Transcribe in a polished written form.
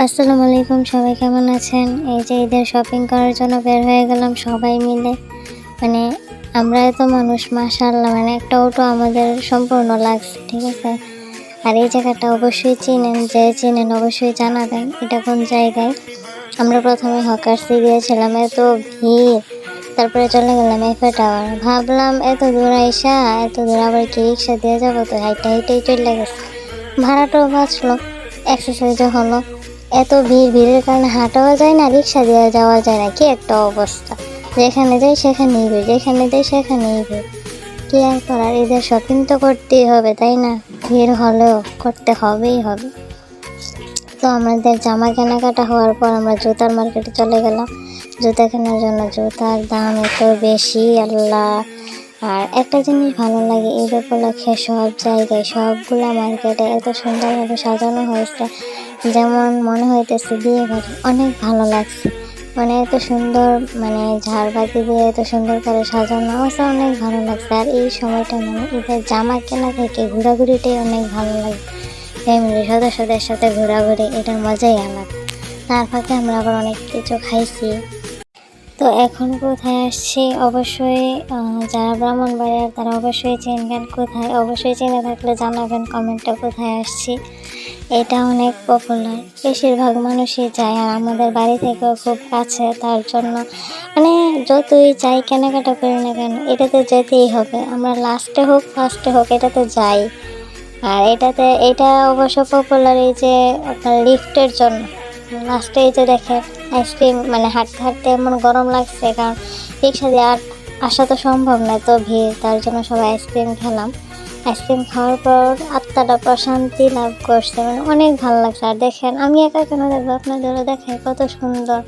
আসসালামু আলাইকুম, সবাই কেমন আছেন? এই যে ঈদের শপিং করার জন্য বের হয়ে গেলাম সবাই মিলে। মানে আমরা এত মানুষ, মাশাআল্লাহ, মানে একটা অটো আমাদের সম্পূর্ণ লাগছে, ঠিক আছে? আর এই জায়গাটা অবশ্যই চিনেন, যে চিনেন অবশ্যই জানাবেন এটা কোন জায়গায়। আমরা প্রথমে হকার্সে গিয়েছিলাম, এত ভিড়। তারপরে চলে গেলাম এফএ টাওয়ার। ভাবলাম এত দূর আইসা, এত দূর আবার কি রিক্সা দিয়ে যাবো, তো হাইটে হাইটেই চলে গেছে। ভাড়াটাও বাঁচলো, এক্সারসাইজও হলো। এত ভিড়ের কারণে হাঁটাও যায় না, রিক্সা দিয়ে যাওয়া যায় না, কি একটা অবস্থা। যেখানে যাই সেখানেই ভিড়, যেখানে যাই সেখানেই ভিড়। কি আর করার, ঈদের শপিং তো করতেই হবে, তাই না? ভিড় হলেও করতে হবেই হবে। তো আমাদের জামা কেনাকাটা হওয়ার পর আমরা জুতার মার্কেটে চলে গেলাম জুতা কেনার জন্য। জুতার দাম এত বেশি, আল্লাহ! আর একটা জিনিস ভালো লাগে, ঈদ উপলক্ষে সব জায়গায় সবগুলা মার্কেটে এত সুন্দরভাবে সাজানো হয়েছে, যেমন মনে হইতেছে বিয়ে বাড়ি। অনেক ভালো লাগছে, মানে এত সুন্দর, মানে ঝাড়বাতি দিয়ে এত সুন্দর করে সাজানো আছে, অনেক ভালো লাগছে। আর এই সময়টা মানে ঈদের জামা কেনা থেকে ঘোরাঘুরিটাই অনেক ভালো লাগে। ফ্যামিলি সদস্যদের সাথে ঘোরাঘুরি, এটার মজাই আলাদা। তার ফাঁকে আমরা আবার অনেক কিছু খাইছি। তো এখন কোথায় আসছি, অবশ্যই যারা ব্রাহ্মণবাড়িয়ার তারা অবশ্যই চিনবেন। কোথায়, অবশ্যই চিনে থাকলে জানাবেন কমেন্টে কোথায় আসছি। এটা অনেক পপুলার, বেশিরভাগ মানুষই যায়, আর আমাদের বাড়ি থেকেও খুব কাছে। তার জন্য মানে যতই যাই, কেনাকাটা করি না কেন, এটাতে যেতেই হবে। আমরা লাস্টে হোক ফার্স্টে হোক এটাতে যাই। আর এটা অবশ্য পপুলার এই যে আপনার লিফটের জন্য। লাস্টে এই যে দেখেন আইসক্রিম, মানে হাঁটতে হাঁটতে এমন গরম লাগছে, কারণ রিক্সা দিয়ে আসা তো সম্ভব না, তো ভিড়। তার জন্য সবাই আইসক্রিম খেলাম। আইসক্রিম খাওয়ার পর আত্মাটা প্রশান্তি লাভ করছে, মানে অনেক ভালো লাগছে। আর দেখেন, আমি একা কেন দেখবো, আপনাদেরও দেখায় কত সুন্দর